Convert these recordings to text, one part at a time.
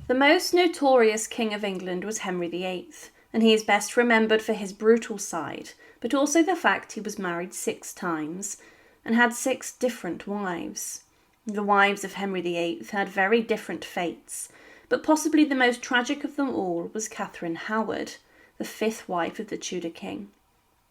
The most notorious King of England was Henry VIII, and he is best remembered for his brutal side, but also the fact he was married 6 times and had 6 different wives. The wives of Henry VIII had very different fates, but possibly the most tragic of them all was Catherine Howard, the 5th wife of the Tudor King.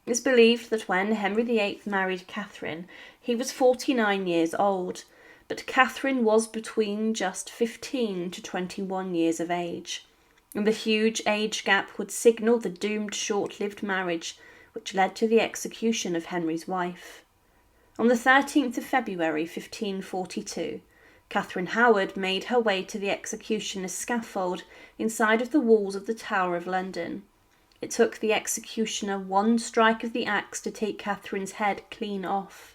It's believed that when Henry VIII married Catherine, he was 49 years old, but Catherine was between just 15 to 21 years of age, and the huge age gap would signal the doomed short-lived marriage which led to the execution of Henry's wife. On the 13th of February 1542, Catherine Howard made her way to the executioner's scaffold inside of the walls of the Tower of London. It took the executioner 1 strike of the axe to take Catherine's head clean off.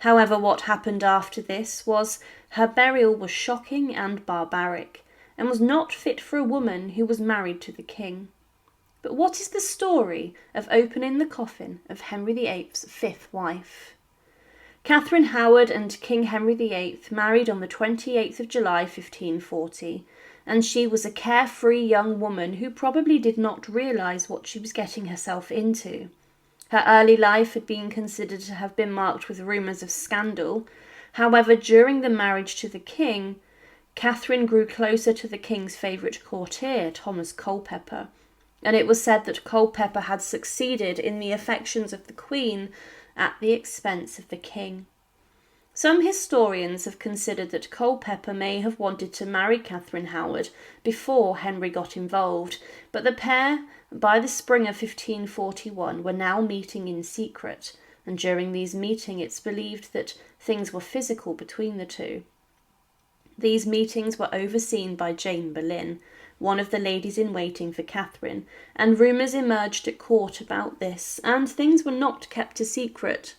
However, what happened after this was her burial was shocking and barbaric, and was not fit for a woman who was married to the king. But what is the story of opening the coffin of Henry VIII's 5th wife? Catherine Howard and King Henry VIII married on the 28th of July 1540, and she was a carefree young woman who probably did not realise what she was getting herself into. Her early life had been considered to have been marked with rumours of scandal. However, during the marriage to the king, Catherine grew closer to the king's favourite courtier, Thomas Culpeper, and it was said that Culpeper had succeeded in the affections of the queen at the expense of the king. Some historians have considered that Culpeper may have wanted to marry Catherine Howard before Henry got involved, but the pair, by the spring of 1541, were now meeting in secret, and during these meetings it's believed that things were physical between the two. These meetings were overseen by Jane Boleyn, one of the ladies-in-waiting for Catherine, and rumours emerged at court about this, and things were not kept a secret.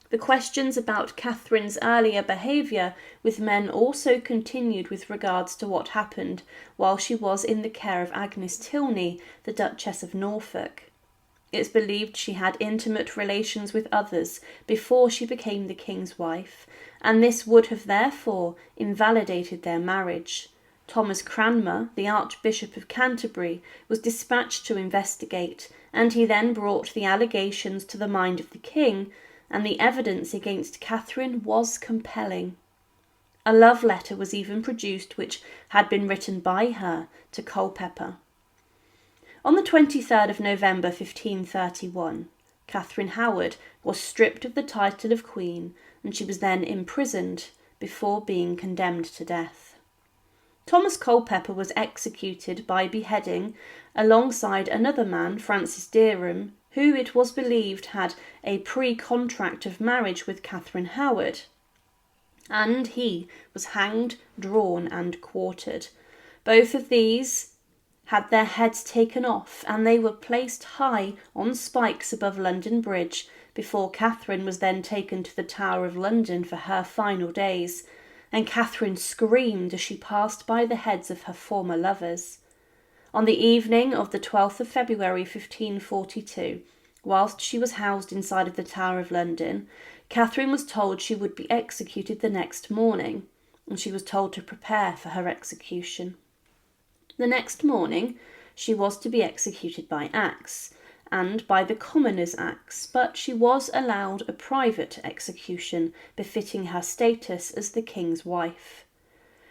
The questions about Catherine's earlier behaviour with men also continued with regards to what happened while she was in the care of Agnes Tilney, the Duchess of Norfolk. It's believed she had intimate relations with others before she became the king's wife, and this would have therefore invalidated their marriage. Thomas Cranmer, the Archbishop of Canterbury, was dispatched to investigate, and he then brought the allegations to the mind of the king, and the evidence against Catherine was compelling. A love letter was even produced which had been written by her to Culpeper. On the 23rd of November 1531, Catherine Howard was stripped of the title of Queen, and she was then imprisoned before being condemned to death. Thomas Culpeper was executed by beheading alongside another man, Francis Derham, who it was believed had a pre-contract of marriage with Catherine Howard, and he was hanged, drawn and quartered. Both of these had their heads taken off, and they were placed high on spikes above London Bridge before Catherine was then taken to the Tower of London for her final days, and Catherine screamed as she passed by the heads of her former lovers. On the evening of the 12th of February 1542, whilst she was housed inside of the Tower of London, Catherine was told she would be executed the next morning, and she was told to prepare for her execution. The next morning she was to be executed by axe, and by the commoner's axe, but she was allowed a private execution befitting her status as the king's wife.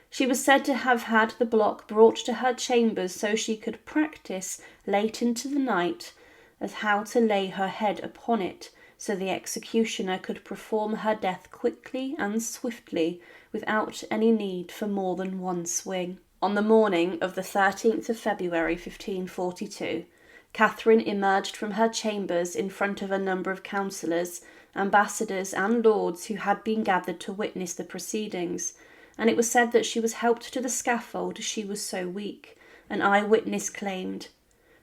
She was said to have had the block brought to her chambers so she could practice late into the night as how to lay her head upon it, so the executioner could perform her death quickly and swiftly without any need for more than one swing. On the morning of the 13th of February 1542, Catherine emerged from her chambers in front of a number of councillors, ambassadors and lords who had been gathered to witness the proceedings, and it was said that she was helped to the scaffold as she was so weak. An eyewitness claimed,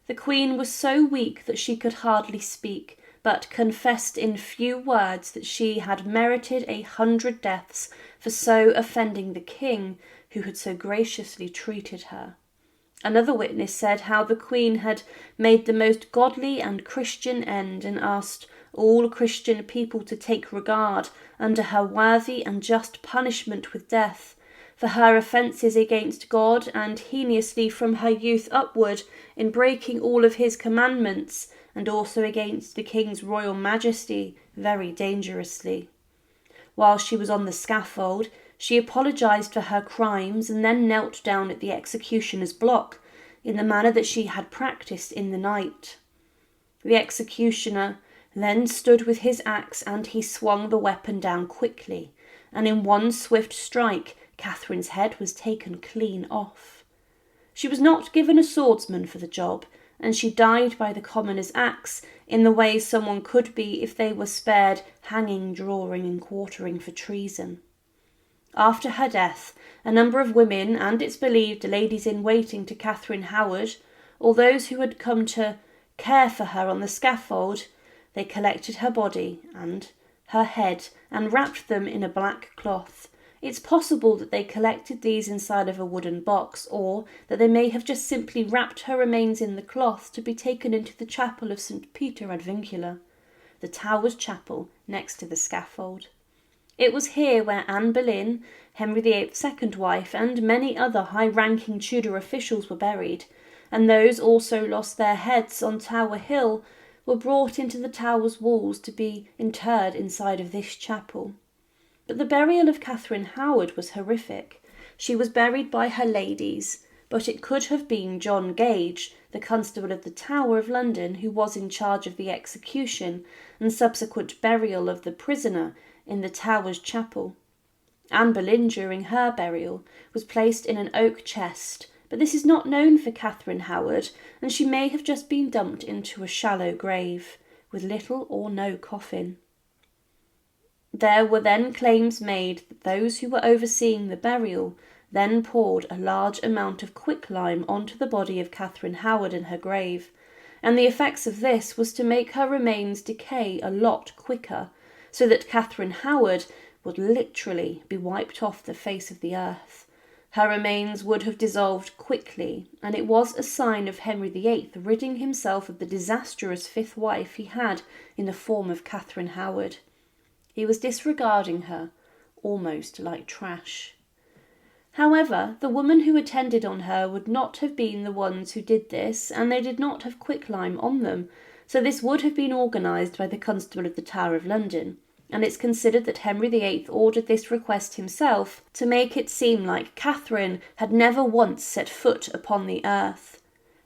"The Queen was so weak that she could hardly speak, but confessed in few words that she had merited 100 deaths for so offending the king, who had so graciously treated her." Another witness said how the Queen had made the most godly and Christian end, and asked all Christian people to take regard under her worthy and just punishment with death, for her offences against God, and heinously from her youth upward in breaking all of his commandments, and also against the king's royal majesty very dangerously. While she was on the scaffold, she apologised for her crimes and then knelt down at the executioner's block in the manner that she had practised in the night. The executioner then stood with his axe, and he swung the weapon down quickly, and in one swift strike Catherine's head was taken clean off. She was not given a swordsman for the job, and she died by the commoner's axe in the way someone could be if they were spared hanging, drawing and quartering for treason. After her death, a number of women, and it's believed ladies-in-waiting to Catherine Howard, or those who had come to care for her on the scaffold, they collected her body and her head and wrapped them in a black cloth. It's possible that they collected these inside of a wooden box, or that they may have just simply wrapped her remains in the cloth to be taken into the chapel of St. Peter ad Vincula, the Tower's chapel next to the scaffold. It was here where Anne Boleyn, Henry VIII's second wife, and many other high-ranking Tudor officials were buried, and those also lost their heads on Tower Hill were brought into the Tower's walls to be interred inside of this chapel. But the burial of Catherine Howard was horrific. She was buried by her ladies, but it could have been John Gage, the constable of the Tower of London, who was in charge of the execution and subsequent burial of the prisoner in the Tower's chapel. Anne Boleyn, during her burial, was placed in an oak chest, but this is not known for Catherine Howard, and she may have just been dumped into a shallow grave, with little or no coffin. There were then claims made that those who were overseeing the burial then poured a large amount of quicklime onto the body of Catherine Howard in her grave, and the effects of this was to make her remains decay a lot quicker, so that Catherine Howard would literally be wiped off the face of the earth. Her remains would have dissolved quickly, and it was a sign of Henry VIII ridding himself of the disastrous fifth wife he had in the form of Catherine Howard. He was disregarding her, almost like trash. However, the women who attended on her would not have been the ones who did this, and they did not have quicklime on them, so this would have been organised by the Constable of the Tower of London, and it's considered that Henry VIII ordered this request himself to make it seem like Catherine had never once set foot upon the earth.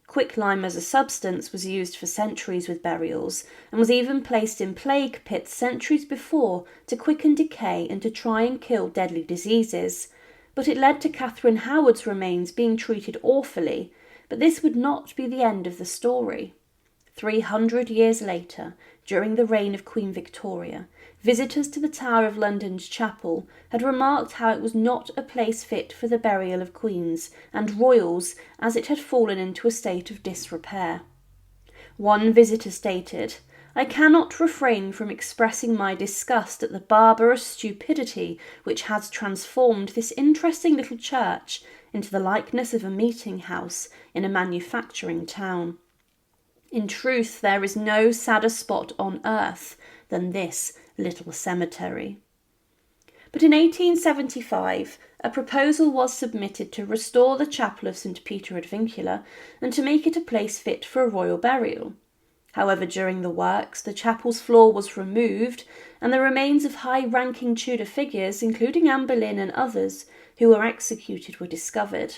Quicklime as a substance was used for centuries with burials, and was even placed in plague pits centuries before to quicken decay and to try and kill deadly diseases. But it led to Catherine Howard's remains being treated awfully, but this would not be the end of the story. 300 years later, during the reign of Queen Victoria, visitors to the Tower of London's chapel had remarked how it was not a place fit for the burial of queens and royals, as it had fallen into a state of disrepair. One visitor stated, "I cannot refrain from expressing my disgust at the barbarous stupidity which has transformed this interesting little church into the likeness of a meeting house in a manufacturing town. In truth, there is no sadder spot on earth than this little cemetery." But in 1875, a proposal was submitted to restore the chapel of St. Peter ad Vincula and to make it a place fit for a royal burial. However, during the works, the chapel's floor was removed, and the remains of high-ranking Tudor figures, including Anne Boleyn and others who were executed, were discovered.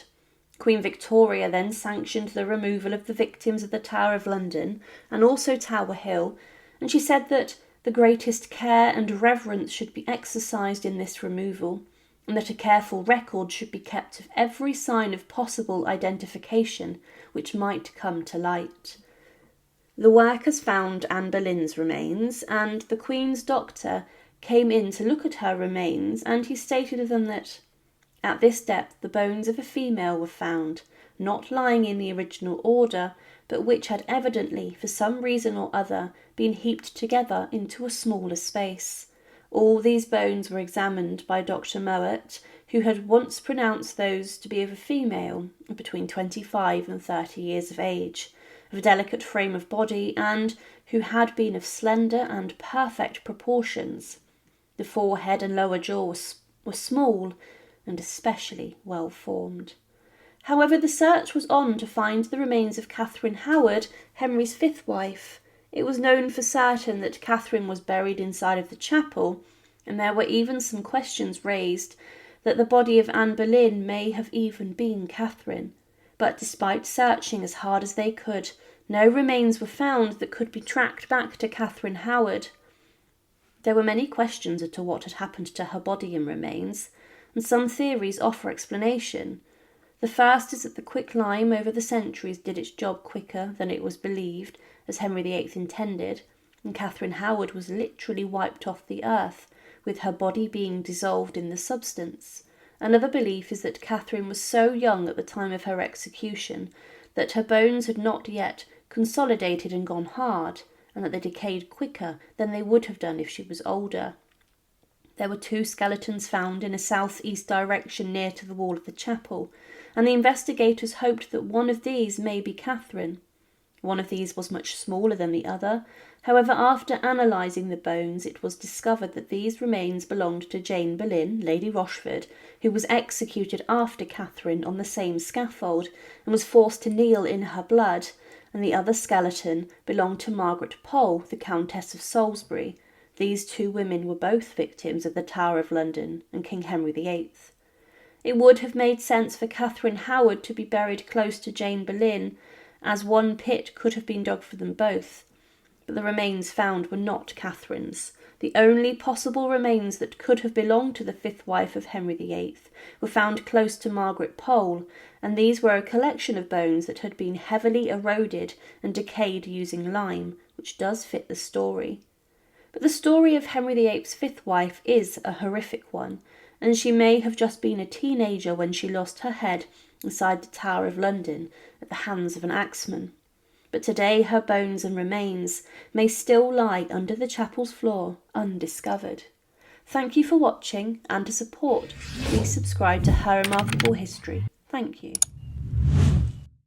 Queen Victoria then sanctioned the removal of the victims of the Tower of London and also Tower Hill, and she said that the greatest care and reverence should be exercised in this removal, and that a careful record should be kept of every sign of possible identification which might come to light. The workers found Anne Boleyn's remains, and the Queen's doctor came in to look at her remains, and he stated to them that at this depth the bones of a female were found, not lying in the original order, but which had evidently, for some reason or other, been heaped together into a smaller space. All these bones were examined by Dr. Mowat, who had once pronounced those to be of a female between 25 and 30 years of age, of a delicate frame of body, and who had been of slender and perfect proportions. The forehead and lower jaw were small, and especially well formed. However, the search was on to find the remains of Catherine Howard, Henry's fifth wife. It was known for certain that Catherine was buried inside of the chapel, and there were even some questions raised that the body of Anne Boleyn may have even been Catherine. But despite searching as hard as they could, no remains were found that could be tracked back to Catherine Howard. There were many questions as to what had happened to her body and remains, and some theories offer explanation. The first is that the quicklime over the centuries did its job quicker than it was believed, as Henry VIII intended, and Catherine Howard was literally wiped off the earth, with her body being dissolved in the substance. Another belief is that Catherine was so young at the time of her execution that her bones had not yet consolidated and gone hard, and that they decayed quicker than they would have done if she was older. There were 2 skeletons found in a southeast direction near to the wall of the chapel, and the investigators hoped that one of these may be Catherine. One of these was much smaller than the other. However, after analysing the bones, it was discovered that these remains belonged to Jane Boleyn, Lady Rochford, who was executed after Catherine on the same scaffold and was forced to kneel in her blood, and the other skeleton belonged to Margaret Pole, the Countess of Salisbury. These 2 women were both victims of the Tower of London and King Henry VIII. It would have made sense for Catherine Howard to be buried close to Jane Boleyn, as one pit could have been dug for them both. But the remains found were not Catherine's. The only possible remains that could have belonged to the 5th wife of Henry VIII were found close to Margaret Pole, and these were a collection of bones that had been heavily eroded and decayed using lime, which does fit the story. But the story of Henry VIII's 5th wife is a horrific one, and she may have just been a teenager when she lost her head inside the Tower of London at the hands of an axeman. But today her bones and remains may still lie under the chapel's floor undiscovered. Thank you for watching, and to support, please subscribe to Her Remarkable History. Thank you.